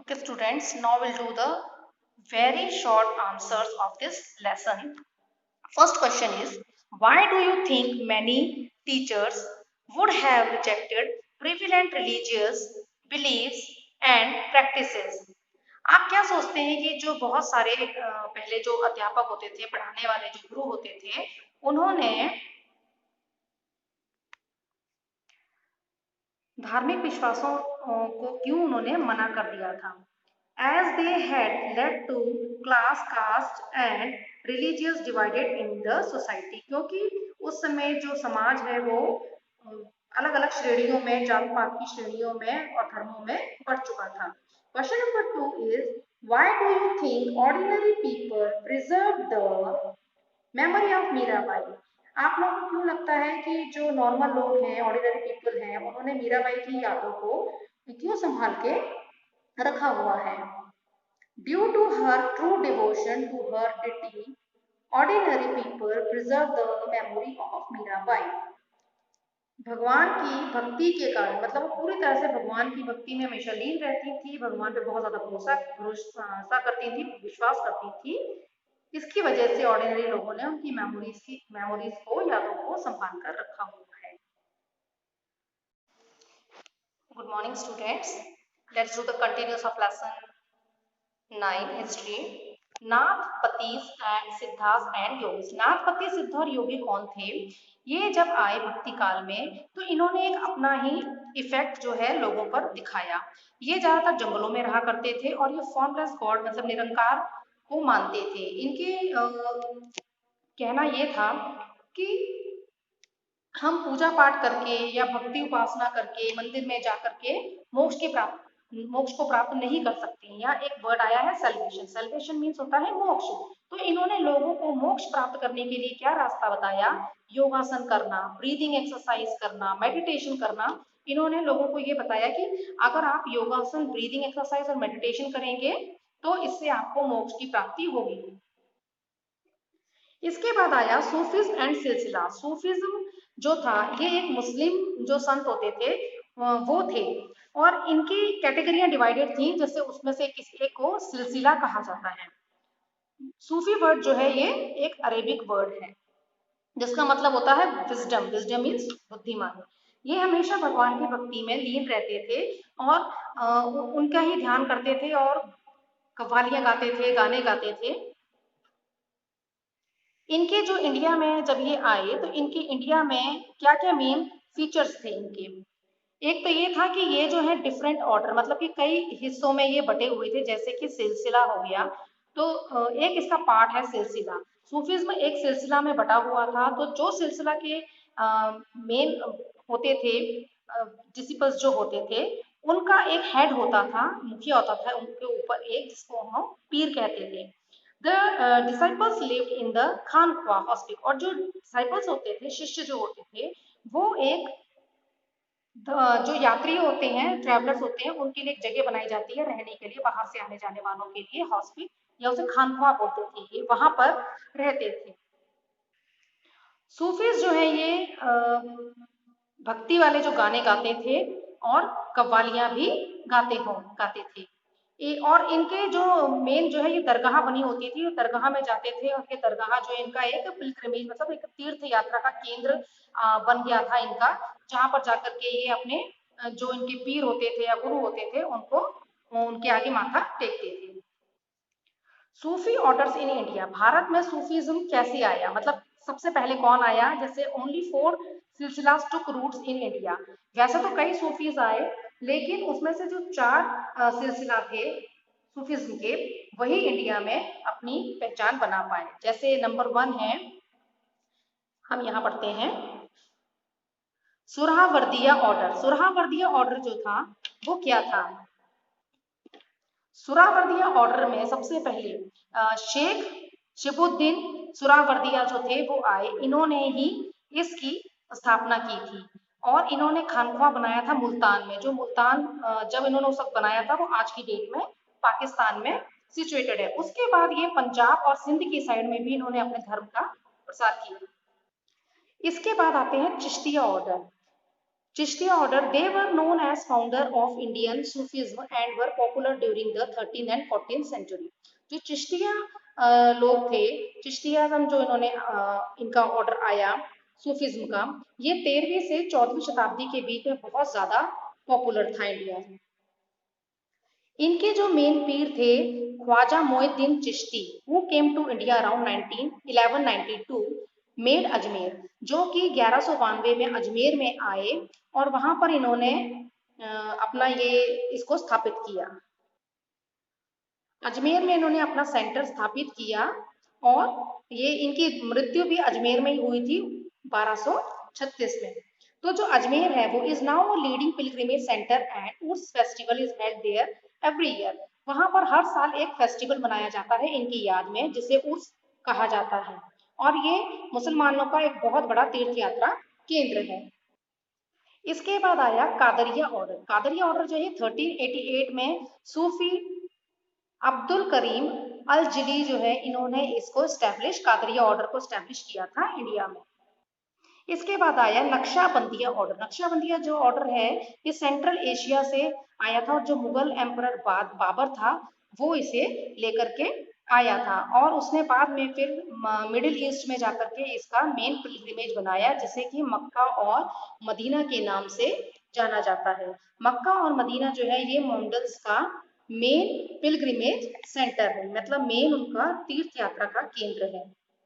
Okay, students, now we'll do the very short answers of this lesson. First question is, why do you think many teachers would have rejected prevalent religious beliefs and practices? आप क्या सोचते हैं कि जो बहुत सारे पहले जो अध्यापक होते थे, पढ़ाने वाले जो गुरु होते थे, उन्होंने धार्मिक विश्वासों को क्यों उन्होंने मना कर दिया था? As they had led to class, caste and religious divided in the society, क्योंकि उस समय जो समाज है वो अलग अलग श्रेणियों में, जात पात की श्रेणियों में और धर्मों में बढ़ चुका था. Question number 2 is, why do you think ordinary people preserve the memory of Mirabai? आप लोगों को क्यों लगता है कि जो नॉर्मल लोग हैं, ऑर्डिनरी पीपल हैं, उन्होंने मीराबाई की यादों को क्यों संभाल के रखा हुआ है? Due to her true devotion to her deity, ordinary people preserve the memory of Mirabai. भगवान की भक्ति के कारण, मतलब वो पूरी तरह से भगवान की भक्ति में हमेशा लीन रहती थी, भगवान पे बहुत ज्यादा भरोसा करती थी, विश्वास करती थी. इसकी वजह से ऑर्डिनरी लोगों ने उनकी मेमोरीज को, यादों को संभाल कर रखा हुआ है. Good morning students, let's do the continuous of lesson 9 history. Nath, पतीस एंड सिद्धार्थ एंड योगी. नाथ, पति, सिद्ध और योगी कौन थे? ये जब आए भक्ति काल में तो इन्होंने एक अपना ही इफेक्ट जो है लोगों पर दिखाया. ये ज्यादातर जंगलों में रहा करते थे और ये फॉर्मलेस गॉड, मतलब निरंकार को मानते थे. इनके कहना ये था कि हम पूजा पाठ करके या भक्ति उपासना करके मंदिर में जा करके मोक्ष को प्राप्त नहीं कर सकते. यहाँ एक वर्ड आया है सेल्वेशन. सेल्वेशन मीन्स होता है मोक्ष. तो इन्होंने लोगों को मोक्ष प्राप्त करने के लिए क्या रास्ता बताया? योगासन करना, ब्रीदिंग एक्सरसाइज करना, मेडिटेशन करना. इन्होंने लोगों को ये बताया कि अगर आप योगासन, ब्रीदिंग एक्सरसाइज और मेडिटेशन करेंगे तो इससे आपको मोक्ष की प्राप्ति होगी. इसके बाद आया सूफिज्म एंड सिलसिला. सूफिज्म जो था ये एक मुस्लिम जो संत होते थे वो थे और इनकी कैटेगरियां डिवाइडेड थी, जैसे उसमें से किसी एक को सिलसिला कहा जाता है. सूफी वर्ड जो है ये एक अरेबिक वर्ड है जिसका मतलब होता है विजडम. विजडम मीन्स बुद्धिमान. ये हमेशा भगवान की भक्ति में लीन रहते थे और उनका ही ध्यान करते थे और कव्वालियां गाते थे, गाने गाते थे. इनके जो इंडिया में जब ये आए तो इनके इंडिया में क्या क्या मेन फीचर्स थे इनके? एक तो ये था कि ये जो है डिफरेंट ऑर्डर, मतलब कि कई हिस्सों में ये बटे हुए थे, जैसे कि सिलसिला हो गया. तो एक इसका पार्ट है सिलसिला. सूफीज्म एक सिलसिला में बटा हुआ था. तो जो सिलसिला के मेन होते थे, डिसिपल्स जो होते थे, उनका एक हेड होता था, मुखिया होता था उनके ऊपर एक, जिसको हम पीर कहते थे. The disciples lived in the Khanwa hospital. और जो डिसाइपल्स होते थे, शिष्य जो होते थे, वो एक जो यात्री होते हैं, ट्रैवलर्स होते हैं, उनके लिए एक जगह बनाई जाती है रहने के लिए, बाहर से आने जाने वालों के लिए हॉस्पिटल या उसे खानवा बोलते थे. ये वहां पर रहते थे. सूफीज जो है ये भक्ति वाले जो गाने गाते थे और कव्वालियां भी गाते थे. और इनके जो मेन जो है ये दरगाह बनी होती थी, दरगाह में जाते थे. और ये दरगाह जो है इनका एक पिलग्रिमेज, मतलब एक तीर्थ यात्रा का केंद्र बन गया था इनका, जहां पर जाकर के ये अपने जो इनके पीर होते थे या गुरु होते थे उनको उनके आगे माथा टेकते थे. सूफी ऑर्डर्स इन इंडिया. भारत में सूफीज्म कैसे आया, मतलब सबसे पहले कौन आया? जैसे ओनली 4 सिलसिलास टुक रूट्स इन इंडिया. वैसे तो कई सूफीज आए, लेकिन उसमें से जो 4 सिलसिला थे सूफीज्म के, वही इंडिया में अपनी पहचान बना पाए. जैसे नंबर 1 है, हम यहाँ पढ़ते हैं, सुरहावर्दिया ऑर्डर. सुरहावर्दिया ऑर्डर जो था वो क्या था? सुरावर्दिया ऑर्डर में सबसे पहले शेख शिबुद्दीन सुरावर्दिया जो थे वो आए. इन्होंने ही इसकी स्थापना की थी और इन्होंने खानख्वा बनाया था मुल्तान में. जो मुल्तान जब इन्होंने उस वक्त बनाया था वो आज की डेट में पाकिस्तान में सिचुएटेड है. उसके बाद ये पंजाब और सिंध की साइड में भी इन्होंने अपने धर्म का प्रसार किया. इसके बाद आते हैं Chishtiya order. Chistiya order, they were known as founder of Indian Sufism and were popular during the 13th and 14th century. जो चिश्तिया लोग थे, चिश्तियाज़म जो इनका ऑर्डर आया सूफिज्म का, ये 13वीं से 14वीं शताब्दी के बीच में बहुत ज्यादा पॉपुलर था इंडिया में। इनके जो मेन पीर थे Khwaja Moinuddin Chishti, who came to India around 1192, made Ajmer, जो कि 1192 में अजमेर में आए और वहां पर इन्होंने अपना ये इसको स्थापित किया। अजमेर में इन्होंने अपना सेंटर स्थापित किया और ये इनकी मृत्यु भी अजमेर में ही हुई थी 1236 में। तो जो अजमेर है वो is now leading pilgrimage centre and Urs festival is held there every year. वहां पर हर साल एक फेस्टिवल मनाया जाता है इनकी याद में, जिसे उर्स कहा जाता है, और ये मुसलमानों का एक बहुत बड़ा तीर्थ यात्रा केंद्र है। इसके बाद आया कादरिया ऑर्डर। कादरिया ऑर्डर जो है 1388 में सूफी अब्दुल करीम अल जिली जो है इन्होंने इसको स्टैब्लिश, कादरिया ऑर्डर को स्टैब्लिश किया था इंडिया में। इसके बाद आया नक्शाबंदिया ऑर्डर। नक्शाबंदिया जो ऑर्डर है ये सेंट्रल एशिया से आया था और जो मुगल एम्परर बाबर था वो इसे लेकर के आया था और उसने बाद में फिर मिडिल ईस्ट में जाकर के इसका मेन पिलग्रिमेज बनाया, जिसे कि मक्का और मदीना के नाम से जाना जाता है। मक्का और मदीना जो है ये मोमडन्स का मेन पिलग्रिमेज सेंटर है, मतलब मेन उनका तीर्थ यात्रा का केंद्र है।